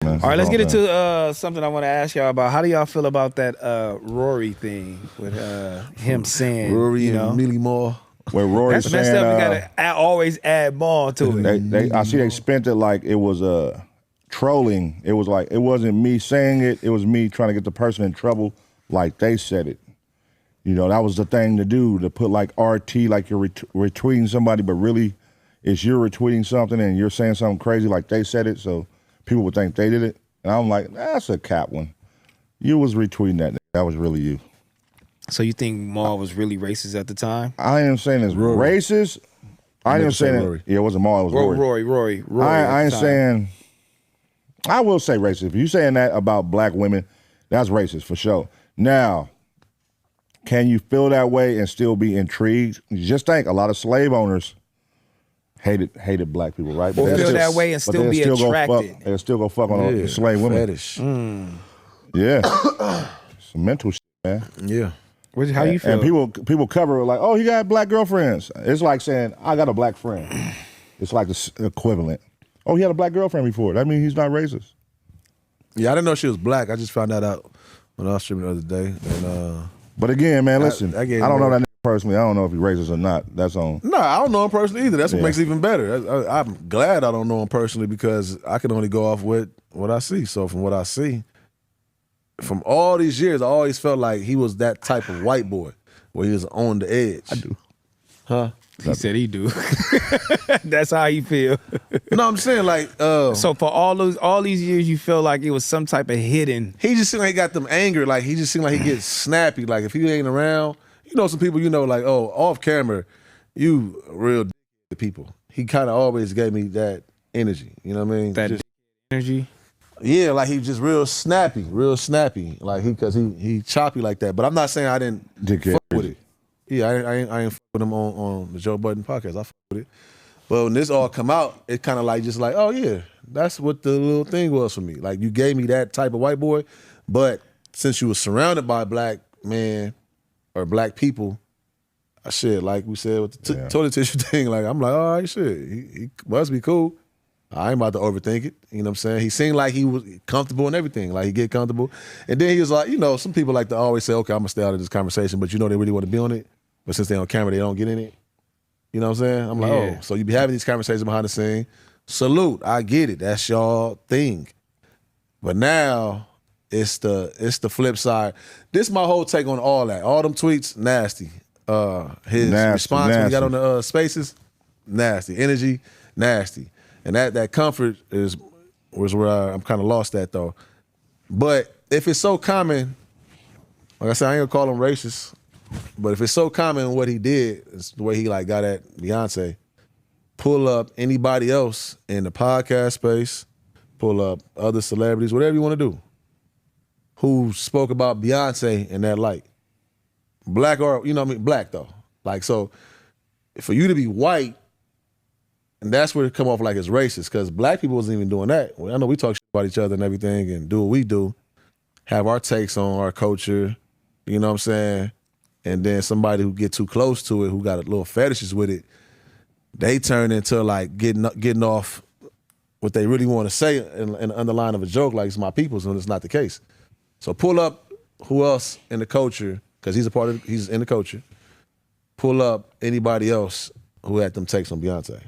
Man. All right, let's get into something I want to ask y'all about. How do y'all feel about that Rory thing with him saying, Rory you know, and Millie Moore? Where Rory that's saying, messed up. You gotta always add more to it. I see they spent it like it was trolling. It was like it wasn't me saying it. It was me trying to get the person in trouble, like they said it. You know, that was the thing to do, to put like RT, like you're retweeting somebody, but really it's you're retweeting something and you're saying something crazy like they said it, so people would think they did it. And I'm like, that's a cap one. You was retweeting that. That was really you. So you think Maul was really racist at the time? I ain't saying it's racist. I ain't saying it. Yeah, it wasn't Maul, it was Rory. Rory. I ain't saying, I will say racist. If you saying that about black women, that's racist for sure. Now, can you feel that way and still be intrigued? Just think, a lot of slave owners hated black people, right? Or feel that way and still be attracted. They'll still go fuck on a slave women. Fetish. Yeah. Some mental shit, man. Yeah. How you feel? And people cover it like, oh, he got black girlfriends. It's like saying, I got a black friend. It's like the equivalent. Oh, he had a black girlfriend before. That means he's not racist. Yeah, I didn't know she was black. I just found that out when I was streaming the other day. And but again, man, listen, I don't know that nigga personally. I don't know if he's racist or not. That's on. No, I don't know him personally either. That's what makes it even better. I'm glad I don't know him personally because I can only go off with what I see. So from what I see, from all these years, I always felt like he was that type of white boy where he was on the edge. I do. Huh? He said he do. That's how he feel. No, I'm saying like. So for all these years, you feel like it was some type of hidden. He just seemed like he got them anger. Like he just seemed like he gets snappy. Like if he ain't around, you know, some people, you know, like, oh, off camera, you real to people. He kind of always gave me that energy. You know what I mean? That energy. Yeah, like he just real snappy. Like because he choppy like that. But I'm not saying I didn't fuck with it. Yeah, I ain't fuck with him on the Joe Budden podcast. I fuck with it. But when this all come out, it kind of like just like, oh yeah, that's what the little thing was for me. Like you gave me that type of white boy, but since you were surrounded by black men or black people, shit, like we said with the toilet tissue thing, like I'm like, all right, shit, he must be cool. I ain't about to overthink it. You know what I'm saying? He seemed like he was comfortable and everything. Like he get comfortable. And then he was like, you know, some people like to always say, okay, I'm gonna stay out of this conversation, but you know they really want to be on it. But since they're on camera, they don't get in it. You know what I'm saying? I'm like, oh, so you be having these conversations behind the scene. Salute, I get it. That's y'all thing. But now it's the flip side. This is my whole take on all that. All them tweets, nasty. His response when he got on the spaces, nasty. Energy, nasty. And that comfort was where I'm kind of lost at though. But if it's so common, like I said, I ain't gonna call him racist. But if it's so common what he did, it's the way he like got at Beyonce, pull up anybody else in the podcast space, pull up other celebrities, whatever you want to do, who spoke about Beyonce in that light. Black or, you know what I mean, black though. Like, so for you to be white, and that's where it come off like it's racist, because black people wasn't even doing that. I know we talk shit about each other and everything and do what we do, have our takes on our culture, you know what I'm saying? And then somebody who get too close to it, who got a little fetishes with it, they turn into like getting off what they really want to say in the underline of a joke, like it's my people's, when it's not the case. So pull up who else in the culture, because he's in the culture. Pull up anybody else who had them takes on Beyonce.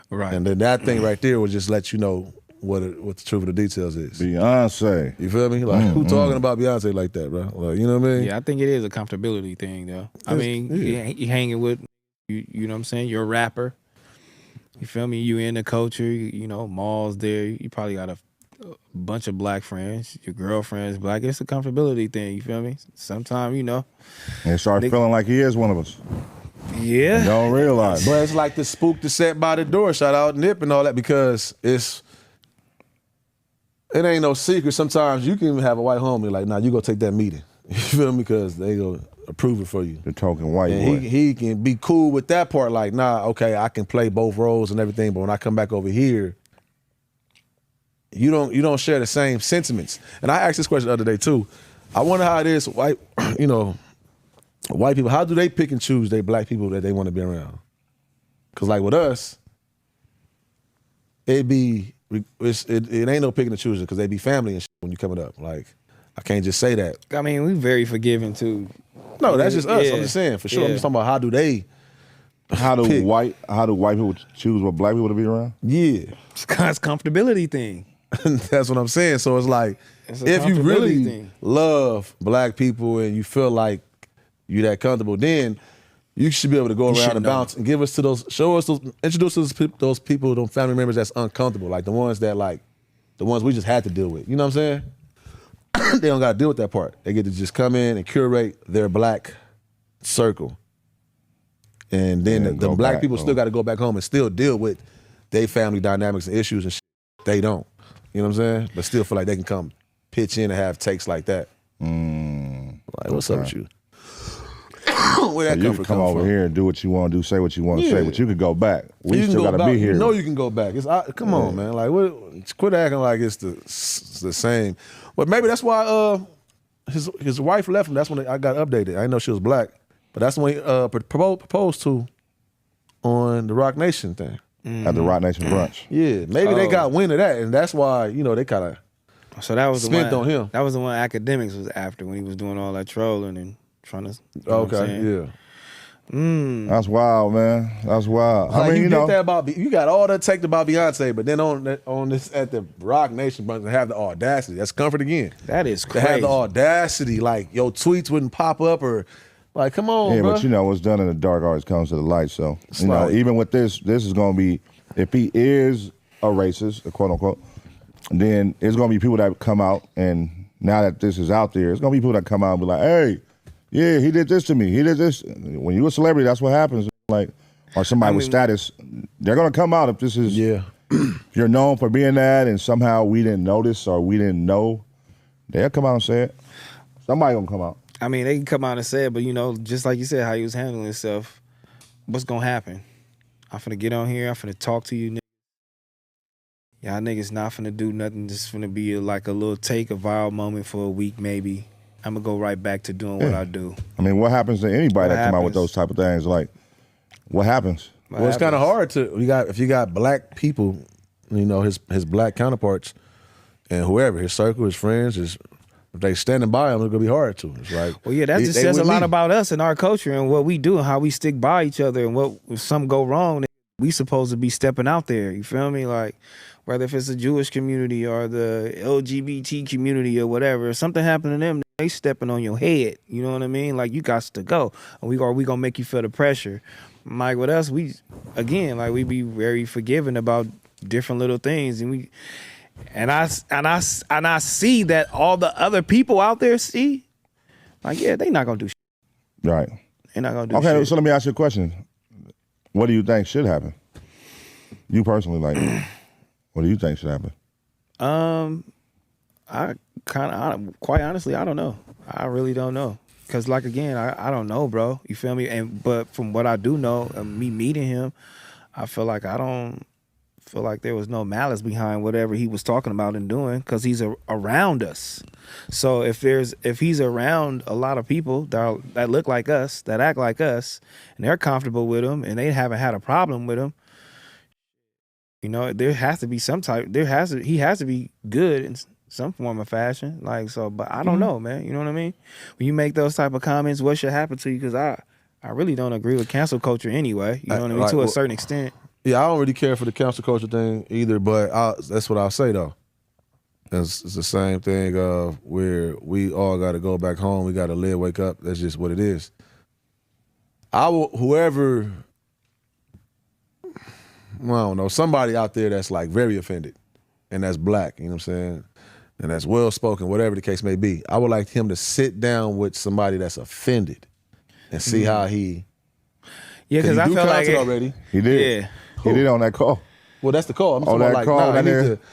Right. And then that thing right there will just let you know what the truth of the details is. Beyonce. You feel me? Like, who talking about Beyonce like that, bro? Like, you know what I mean? Yeah, I think it is a comfortability thing, though. I mean, you hanging with, you know what I'm saying? You're a rapper. You feel me? You in the culture. You know, Maul's there. You probably got a bunch of black friends. Your girlfriend's black. It's a comfortability thing. You feel me? Sometimes, you know. And start feeling like he is one of us. Yeah. You don't realize. But it's like the spook that sat by the door. Shout out Nip and all that, because it ain't no secret. Sometimes you can even have a white homie like, nah, you go take that meeting. You feel me? Because they go approve it for you. They're talking white and boy. He can be cool with that part. Like, nah, okay, I can play both roles and everything, but when I come back over here, you don't share the same sentiments. And I asked this question the other day too. I wonder how it is, white people, how do they pick and choose they black people that they want to be around? Because like with us, it'd be it ain't no picking and choosing because they be family and shit when you coming up. Like, I can't just say that. I mean, we very forgiving too. No, that's just us. I'm just saying for sure. I'm just talking about how do white people choose what black people to be around? Yeah, it's comfortability thing. That's what I'm saying. So it's like if you really love black people and you feel like you that comfortable, then you should be able to go around and bounce and introduce us to those people, those family members that's uncomfortable, like the ones we just had to deal with. You know what I'm saying? They don't got to deal with that part. They get to just come in and curate their black circle. And then the black people still got to go back home and still deal with their family dynamics and issues and shit. They don't. You know what I'm saying? But still feel like they can come pitch in and have takes like that. Like, what's up with you? Where that you can come over here and do what you want to do, say what you want to say, but you could go back. We still got to be here. You know you can go back. Come on, man. Like, quit acting like it's the same. But maybe that's why his wife left him. That's when I got updated. I didn't know she was black. But that's when he proposed to on the Rock Nation thing. At the Rock Nation brunch. Yeah, maybe they got wind of that, and that's why, they kind of spent on him. That was the one Academics was after when he was doing all that trolling and trying to. Yeah. That's wild, man. That's wild. Like, I mean, you got all that take about Beyonce, but then on this at the Rock Nation brunch to have the audacity. That's comfort again. That is crazy. To have the audacity, like your tweets wouldn't pop up or. Like, come on, bro. But what's done in the dark always comes to the light. So, even with this is going to be, if he is a racist, quote unquote, then it's going to be people that come out, and now that this is out there, it's going to be people that come out and be like, hey, yeah, he did this to me. He did this. When you're a celebrity, that's what happens. Like, or somebody with status, they're going to come out if this is, if you're known for being that and somehow we didn't notice or we didn't know, they'll come out and say it. Somebody going to come out. I mean, they can come out and say it, but just like you said, how he was handling himself, what's gonna happen? I'm finna get on here, I'm finna talk to you niggas. Y'all niggas not finna do nothing, just finna be a little a viral moment for a week maybe. I'm gonna go right back to doing what I do. I mean, what happens to anybody that come out with those type of things? Like, what happens? It's kind of hard if you got black people, his black counterparts, and whoever, his circle, his friends, if they standing by him, it's gonna be hard to. It's like, well, yeah, that just says a lot about us and our culture and what we do and how we stick by each other. And what if something go wrong, we supposed to be stepping out there. You feel me? Like, whether if it's the Jewish community or the LGBT community or whatever, if something happened to them, they stepping on your head. You know what I mean? Like, you got to go, and we gonna make you feel the pressure. Like with us, we be very forgiving about different little things, and And I see that all the other people out there see, like, yeah, they not gonna do shit. Right. They're not gonna do shit. Okay, so let me ask you a question. What do you think should happen? You personally, like, what do you think should happen? Quite honestly, I don't know. I really don't know. Cause like, again, I don't know, bro. You feel me? But from what I do know, me meeting him, I feel like there was no malice behind whatever he was talking about and doing, because he's around us. So if he's around a lot of people that look like us, that act like us, and they're comfortable with him, and they haven't had a problem with him, there has to be he has to be good in some form of fashion. Like, so, but I don't know, man. You know what I mean? When you make those type of comments, what should happen to you? Because I really don't agree with cancel culture anyway. You know what I mean? To a certain extent. Yeah, I don't really care for the cancel culture thing either, but that's what I'll say, though. It's the same thing of where we all got to go back home. We got to live, wake up. That's just what it is. Whoever, I don't know, somebody out there that's like very offended and that's black, you know what I'm saying? And that's well-spoken, whatever the case may be. I would like him to sit down with somebody that's offended and see how he... Yeah, because I feel like already. He did. Yeah. He did on that call. Well, that's the call. I'm on that call.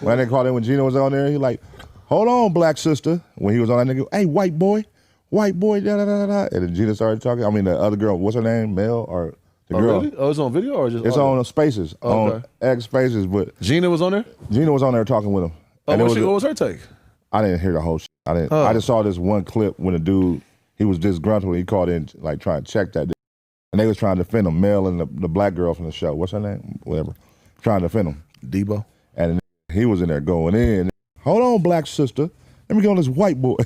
When they called in when Gina was on there, he like, hold on, black sister. When he was on that nigga, hey, white boy, da da da da. And then Gina started talking. I mean, the other girl, what's her name? Mel or the girl? Really? Oh, it's on video or just? It's on Spaces, on X Spaces. But Gina was on there. Gina was on there talking with him. Oh, what was her take? I didn't hear the whole shit. I just saw this one clip when a dude, he was disgruntled. He called in like trying to check that. And they was trying to defend him, Mel and the black girl from the show. What's her name? Whatever. Trying to defend him. Debo. And he was in there going in. Hold on, black sister. Let me get on this white boy.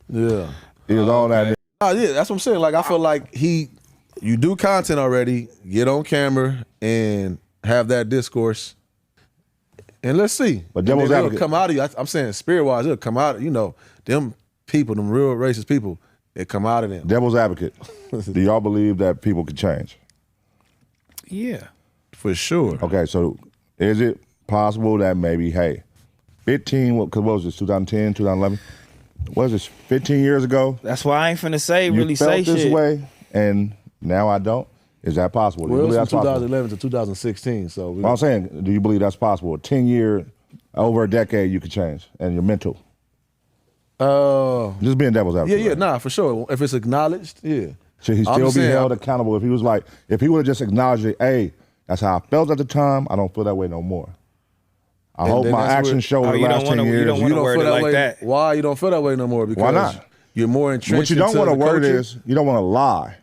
Yeah. He was all that. Oh, yeah, that's what I'm saying. Like, I feel like you do content already, get on camera and have that discourse, and let's see. But devil's it'll advocate. come out of you. I'm saying spirit-wise, it'll come out of, them people, them real racist people, it come out of them. Devil's advocate. Do y'all believe that people can change? Yeah. For sure. Okay, so is it possible that maybe, hey, 15, what was this, 2010, 2011? What is this, 15 years ago? That's why I ain't finna say You really say felt this shit. way, and now I don't? Is that possible? Do you Well, believe it that's was from possible? 2011 to 2016, so. Well, I'm saying, do you believe that's possible? 10 year, over a decade, you could change, and your mental. Just being devil's advocate. Yeah, nah, for sure. If it's acknowledged, yeah. Should he still be held accountable if he was like, if he would have just acknowledged it, hey, that's how I felt at the time, I don't feel that way no more. I hope my actions show the last 10 years. You don't want to word it like that. Why you don't feel that way no more? Because Why not? You're more entrenched. What you don't into want to the word culture. is, you don't want to lie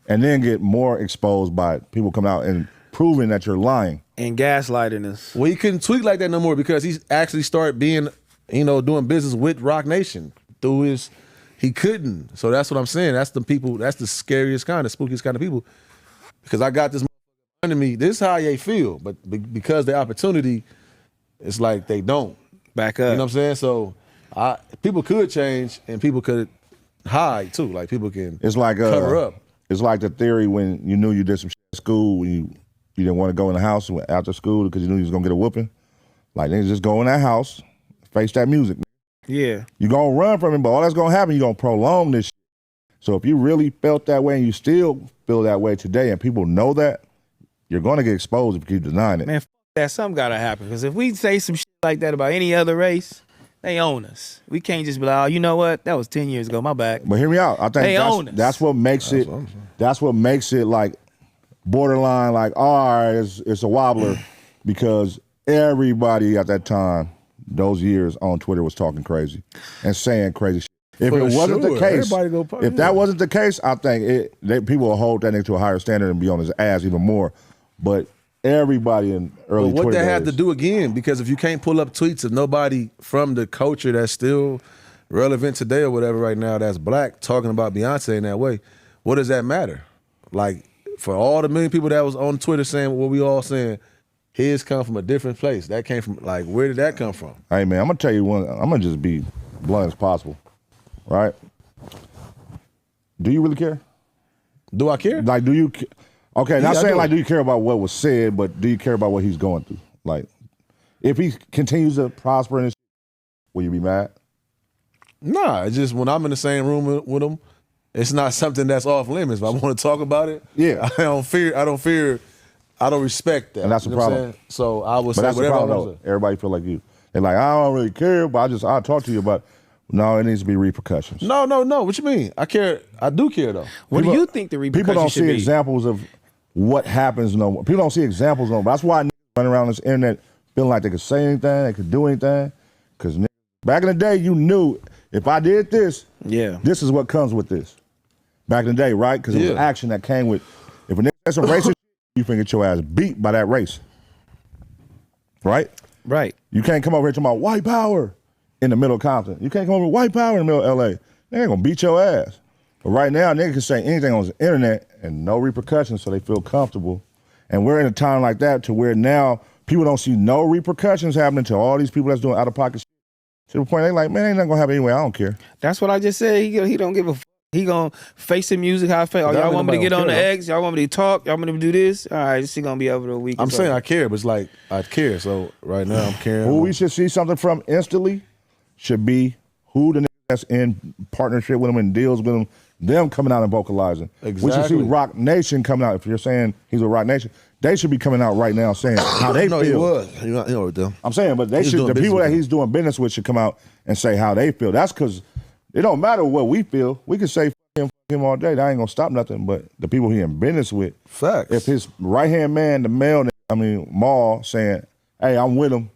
and then get more exposed by people coming out and proving that you're lying. And gaslighting us. Well, he couldn't tweet like that no more because he's actually started being, doing business with Rock Nation through his. He couldn't. So that's what I'm saying. That's the people. That's the scariest kind, the spookiest kind of people. Because I got this under me. This is how they feel, but because the opportunity, it's like they don't back up. You know what I'm saying? So people could change and people could hide too. Like people can. It's like cover up. It's like the theory when you knew you did some shit at school and you didn't want to go in the house after school because you knew you was gonna get a whooping. Like niggas just go in that house, face that music. Yeah. You gonna run from it, but all that's gonna happen, you gonna prolong this shit. So if you really felt that way and you still feel that way today and people know that, you're gonna get exposed if you keep denying it. Man, that something gotta happen. Because if we say some shit like that about any other race, they own us. We can't just be like, oh, you know what? That was 10 years ago, my bad. But hear me out. I think that's what makes it. That's what makes it like borderline. Like, all right, it's a wobbler because everybody at that time, those years on Twitter was talking crazy and saying crazy shit. If it wasn't the case, if that wasn't the case, I think people will hold that nigga to a higher standard and be on his ass even more. But everybody in early But what Twitter they have days, to do again, because if you can't pull up tweets of nobody from the culture that's still relevant today or whatever right now that's black talking about Beyonce in that way, what does that matter? Like, for all the million people that was on Twitter saying what we all saying, his come from a different place. That came from, like, where did that come from? hey man, I'm gonna tell you one. I'm gonna just be blunt as possible, right? Do you really care? Do I care? Like, do you? Okay, not Yeah, saying like, do you care about what was said, but do you care about what he's going through? Like, if he continues to prosper in his, will you be mad? Nah, it's just when I'm in the same room with him, it's not something that's off limits. If I want to talk about it, Yeah. I don't respect that. And that's the You know what I'm problem. saying? So I would But say that's the whatever I problem, want though. to say. Everybody feel like you. They're like, I don't really care, but I'll talk to you about. No, it needs to be repercussions. No. What you mean? I care. I do care though. What do you think the repercussions People don't should see be? examples of what happens no more. People don't see examples no more. That's why niggas run around this internet feeling like they could say anything, they could do anything. Because back in the day, you knew if I did this, this is what comes with this. Back in the day, right? Because it was action that came with. If a nigga has some racist, you finna get your ass beat by that race. Right? Right. You can't come over here talking about white power in the middle of Compton. You can't come over with white power in the middle of LA. They ain't gonna beat your ass. But right now, niggas can say anything on the internet and no repercussions, so they feel comfortable. And we're in a time like that to where now people don't see no repercussions happening to all these people that's doing out-of-pocket shit. To the point they like, man, ain't nothing gonna happen anyway, I don't care. That's what I just said. He don't give a f. He gonna face the music how I feel. Oh, y'all want me to get on the X? Y'all want me to talk? Y'all want me to do this? All right, this shit gonna be over the week. I'm saying I care, but it's like I care. So right now I'm caring. Who we should see something from instantly should be who the nigga that's in partnership with them and deals with them coming out and vocalizing. Exactly. We should see Rock Nation coming out. If you're saying he's a Rock Nation, they should be coming out right now saying how they feel. He was. You know what though. I'm saying, but they should. The people that he's doing business with should come out and say how they feel. That's because it don't matter what we feel. We can say fuck him all day. That ain't gonna stop nothing. But the people he in business with, facts. If his right hand man, the male, Maul, saying, "Hey, I'm with him."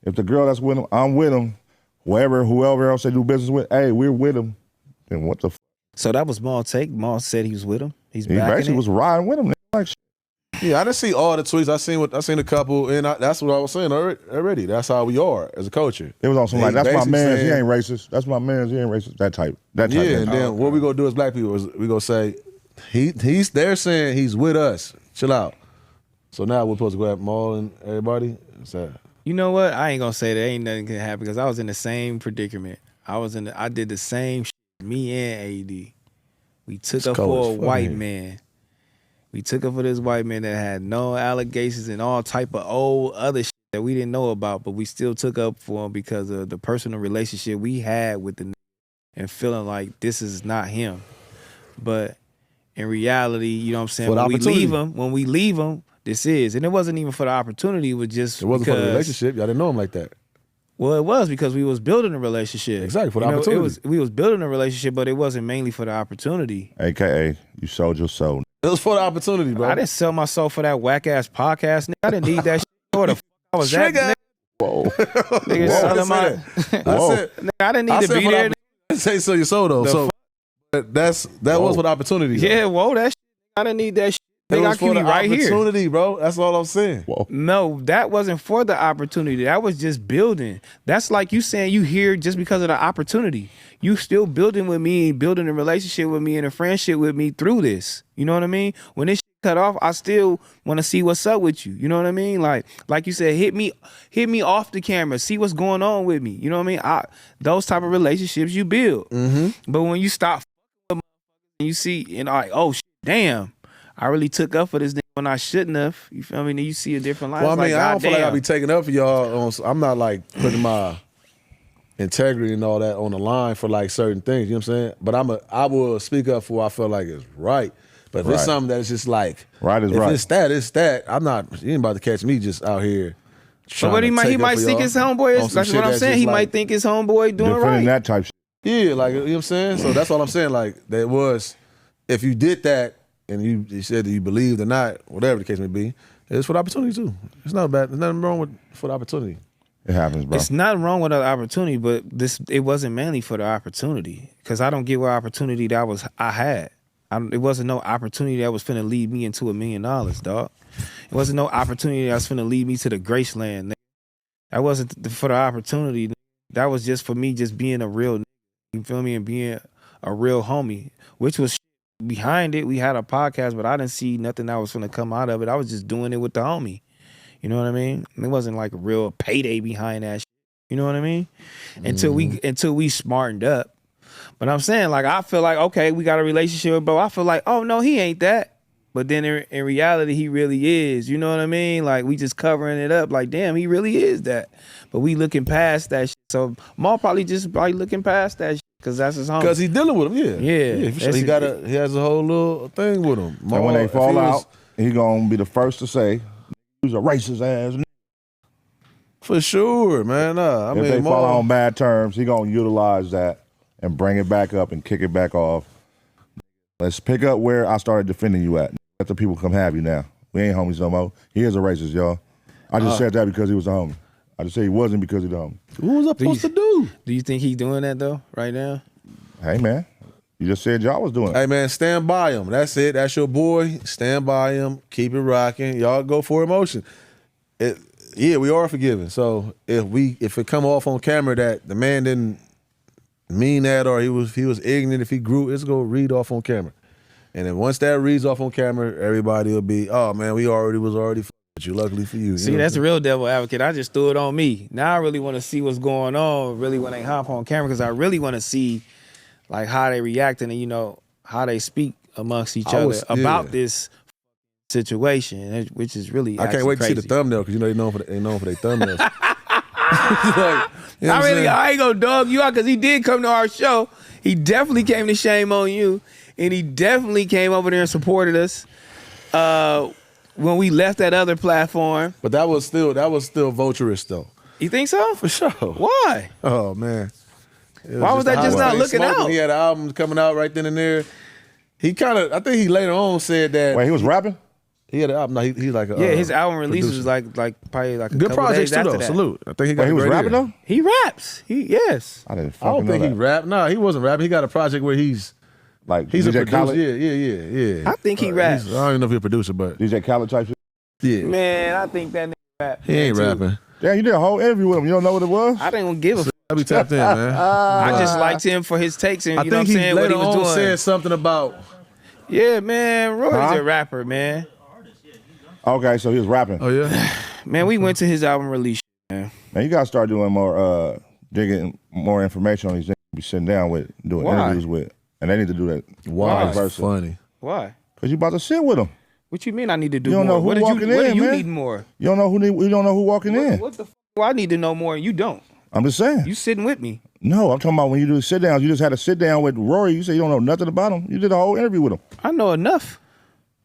If the girl that's with him, I'm with him. Whoever else they do business with, hey, we're with him. Then what the? So that was Maul take. Maul said he was with him. He basically was riding with him. Like, Yeah, I didn't see all the tweets. I seen a couple, and that's what I was saying already. That's how we are as a culture. It was on some like, that's my man, he ain't racist. That's my man, he ain't racist. That type. Yeah, and then what we gonna do as black people is we gonna say, they're saying he's with us. Chill out. So now we're supposed to go at Maul and everybody. You know what? I ain't gonna say that ain't nothing can happen because I was in the same predicament. I did the same shit, me and AD. We took up for a white man. We took up for this white man that had no allegations and all type of old other shit that we didn't know about, but we still took up for him because of the personal relationship we had with the nigga and feeling like this is not him. But in reality, you know what I'm saying? When we leave him, this is. And it wasn't even for the opportunity, it was just It wasn't for the relationship. Y'all didn't know him like that. Well, it was because we was building a relationship. Exactly, for the opportunity. We was building a relationship, but it wasn't mainly for the opportunity. AKA, you sold your soul. It was for the opportunity, bro. I didn't sell my soul for that whack-ass podcast. Nigga. I didn't need that shit. Where the fuck I was at, nigga? Whoa. Nigga, selling my... Nigga, I didn't need to be there. I say sell your soul, though. So that was for the opportunity. Yeah, whoa, that shit. I didn't need that shit. Nigga, I keep right here. Opportunity, bro. That's all I'm saying. Whoa. No, that wasn't for the opportunity. That was just building. That's like you saying you here just because of the opportunity. You still building with me, building a relationship with me and a friendship with me through this. You know what I mean? When this shit cut off, I still want to see what's up with you. You know what I mean? Like you said, hit me off the camera. See what's going on with me. You know what I mean? Those type of relationships you build. Mm-hmm. But when you stop and you see, and like, oh, damn. I really took up for this nigga when I shouldn't have. You feel me? Then you see a different life. Well, I mean, like, I don't feel like I be taking up for y'all. I'm not like putting my integrity and all that on the line for like certain things. You know what I'm saying? But I will speak up for what I feel like is right. But if it's something that's just like right is right. If it's that. I'm not. You ain't about to catch me just out here. But he might think his homeboy. That's what I'm saying. He might think his homeboy doing right. That type shit. Yeah, like you know what I'm saying. So that's all I'm saying. Like that was if you did that. And you said that you believed or not, whatever the case may be, it's for the opportunity too. It's not bad. There's nothing wrong with for the opportunity. It happens, bro. It's not wrong with the opportunity, but it wasn't mainly for the opportunity because I don't get what opportunity that I had. It wasn't no opportunity that was finna lead me into $1 million, dog. It wasn't no opportunity that was finna lead me to the Graceland. That wasn't for the opportunity. That was just for me just being a real, you feel me, and being a real homie, which was behind it. We had a podcast, but I didn't see nothing that was going to come out of it. I was just doing it with the homie. You know what I mean? It wasn't like a real payday behind that shit. You know what I mean? Until we smartened up. But I'm saying, like, I feel like, okay, we got a relationship with bro. I feel like, oh, no, he ain't that. But then in reality, he really is. You know what I mean? Like, we just covering it up. Like, damn, he really is that. But we looking past that shit. So Maul probably looking past that shit. Because that's his home. Because he's dealing with him, yeah. For sure. He has a whole little thing with him. And when they fall out, he gonna be the first to say, "He's a racist ass nigga." For sure, man. If they fall out on bad terms, he gonna utilize that and bring it back up and kick it back off. Let's pick up where I started defending you at. Let the people come have you now. We ain't homies no more. He is a racist, y'all. I just said that because he was a homie. I just said he wasn't because he the homie. What was I supposed to do? Do you think he's doing that though, right now? Hey man, you just said y'all was doing it. Hey man, stand by him. That's it. That's your boy. Stand by him. Keep it rocking. Y'all go for emotion. We are forgiven. So if it come off on camera that the man didn't mean that or he was ignorant, if he grew, it's gonna read off on camera. And then once that reads off on camera, everybody will be, oh man, we was already with you. Luckily for you. See, that's a real devil advocate. I just threw it on me. Now I really want to see what's going on, really when they hop on camera, because I really want to see like how they react and, you know, how they speak amongst each other about this situation, which is really I can't wait crazy. to see the thumbnail, because you know they known for their thumbnails. I ain't gonna dog you out because he did come to our show. He definitely came to Shame on You, and he definitely came over there and supported us when we left that other platform. But that was still vulturous though. You think so? For sure. Why? Oh man. Why was that just not looking out? He had an album coming out right then and there. I think he later on said that. Wait, he was rapping? He had an album. No, he's like a his album release was like probably like a good couple projects days too after though. that. Salute. I think he got. Wait, he was rapping though? He raps. Yes. I didn't. I don't think he rapped. No, he wasn't rapping. He got a project where he's Like he's DJ a producer. Khaled? Yeah. I think he raps. I don't even know if he's a producer, but DJ Khaled type shit? yeah. Man, I think that nigga rap. He ain't too. rapping. Yeah, you did a whole interview with him. You don't know what it was? I didn't give a fuck. I be tapped in, man. I just liked him for his takes and you know what I'm saying, what he was doing. Said something about. Yeah, man, Rory's a rapper, man. Okay, so he was rapping. Oh yeah. Man, we went to his album release, man. Man, you gotta start doing more, digging more information on these things. Be sitting down with, doing interviews with, and they need to do that. Why? Vice versa. Funny. Why? Cause you about to sit with them. What you mean I need to do You don't more? know who What walking what in, do you man. need more? You don't know who walking in. What the f*** do I need to know more and you don't? I'm just saying. You sitting with me. No, I'm talking about when you do sit downs. You just had a sit down with Rory. You say you don't know nothing about him. You did a whole interview with him. I know enough.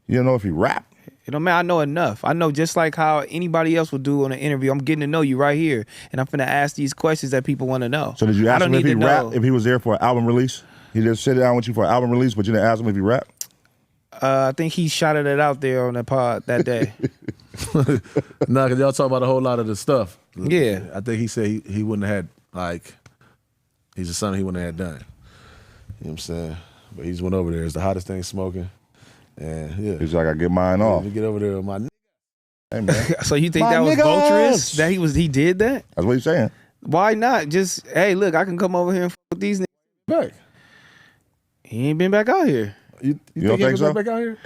You don't know if he rap. It don't matter. I know enough. I know just like how anybody else would do on an interview. I'm getting to know you right here, and I'm finna ask these questions that people want to know. So did you ask him if he rap? If he was there for an album release? He just sit down with you for an album release, but you didn't ask him if he rap? I think he shouted it out there on the pod that day. Nah, cause y'all talk about a whole lot of the stuff. Yeah. I think he said he wouldn't have had like. He's just something he wouldn't have done. You know what I'm saying? But he just went over there. It's the hottest thing smoking. And yeah. He's like, I get mine off. Let me get over there with my Hey, man. So you think My that was niggas. vulturous? That he did that? That's what he's saying. Why not? Just, hey, look, I can come over here and fuck with these niggas back. He ain't been back out here. You don't think so? Back out here?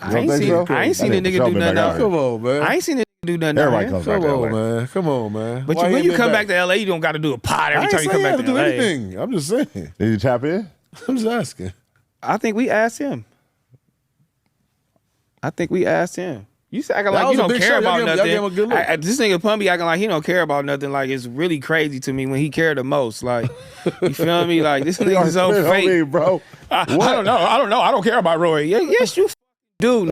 I ain't seen a nigga do nothing out here. Come on, man. I ain't seen a nigga do nothing out Everybody here. comes back that way. Man. Come on, man. But when you come back to LA, you don't got to do a pod every time you come back to do LA. anything. I'm just saying. Did you tap in? I'm just asking. I think we asked him. You acting like you don't care about nothing. This nigga Pumby acting like he don't care about nothing. Like it's really crazy to me when he cared the most. Like you feel me? Like this nigga's so fake, bro. I don't know. I don't care about Rory. Yes, you do.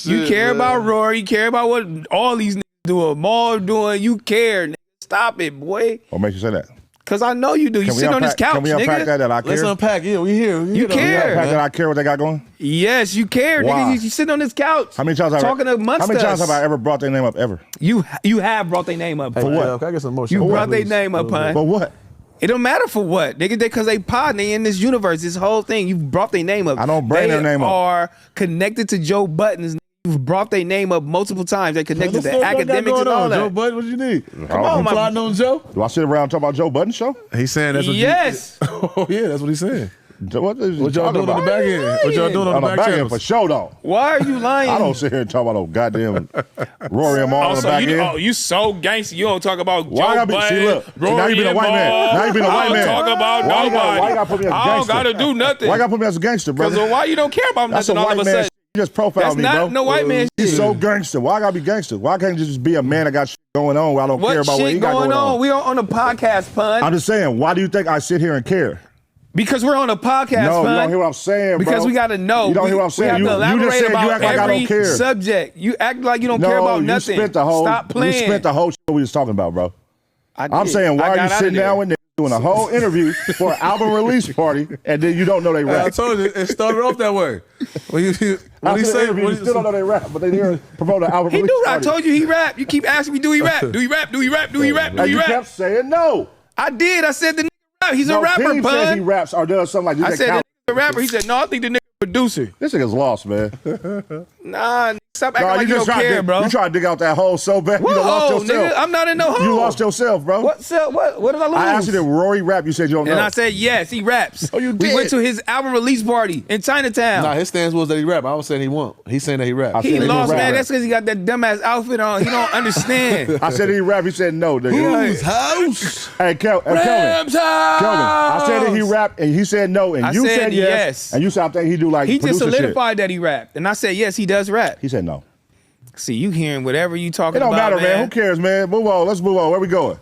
You care about Rory. You care about what all these niggas do. Maul doing. You care. Nigga. Stop it, boy. What makes you say that? Cause I know you do. You sit on this couch, Can we unpack nigga. that I care? Let's unpack. Yeah, we here. You care. Unpack that I care what they got going? Yes, you care, Why? nigga. You sit on this couch. How many times talking amongst us? How many times have I ever brought their name up ever? You have brought their name up. For what? Can I get some more? You brought their name up, hun. For what? It don't matter for what, nigga. Because they pod, they in this universe, this whole thing. You brought their name up. I don't bring their name up. They are connected to Joe Budden's. You've brought their name up multiple times. They connected to academics and all that. Joe Budden, what you need? Come on, man. Plotting on Joe? Do I sit around and talk about Joe Budden show? He's saying that's what yes. Oh, yeah, that's what he's saying. What y'all doing on the back end? What y'all doing on the back end? For sure, though. Why are you lying? I don't sit here and talk about no goddamn Rory and Maul on the back end. Oh, you so gangster. You don't talk about Why Joe Budden. See, look. Rory now you been a white man. Now you been a white man. I don't talk about nobody. Why you gotta put me as a gangster? I don't gotta do nothing. Why you gotta put me as a gangster, brother? Because why you don't care about That's nothing all white of a man sudden? shit. You just profile me, bro. That's not no white man He's shit. so gangster. Why I gotta be gangster? Why can't you just be a man that got shit going on where I don't care about what he got going on? We on a podcast, pun. I'm just saying, why do you think I sit here and care? Because we're on a podcast, No, pun. you don't hear what I'm saying, bro. Because we gotta know. You don't hear what I'm saying. We have to elaborate you just said about you act like I don't every care. subject. You act like you don't care about nothing. Stop playing. You spent the whole show we was talking about, bro. I'm saying, why are you sitting down with niggas doing a whole interview for an album release party and then you don't know they rap? I told you, it started off that way. When he you still don't know they rap, but they here promote an album release do. party. I told you he rap. You keep asking me, do he rap? Do he rap? Do he rap? Do he rap? Do And he you rap? kept saying no. I did. I said the nigga rap. He's a rapper, King said he pun. raps or does something like this. I said the nigga rapper. He said, no, I think the nigga producer. This nigga's lost, man. Nah, stop acting like you don't care, bro. You try to dig out that hole so bad. What You done lost hole, yourself. nigga? I'm not in no hole. You lost yourself, bro. What did I lose? I asked you, did Rory rap? You said you don't know. And I said, yes, he raps. Oh, you did? We went to his album release party in Chinatown. Nah, his stance was that he rap. I was saying he won't. He's saying that he rap. He lost, man. That's because he got that dumbass outfit on. He don't understand. I said he rap. He said no, nigga. Whose house? Hey, Kelvin. Ram's house. Kelvin, I said that he rap, and he said no, and you said yes. And you said I think he do like he just producer solidified that he rapped, and I said yes, he does rap. He said no. See, you hearing whatever you talking It about, don't matter, man. Who cares, man? Move on. Let's move on. Where we going?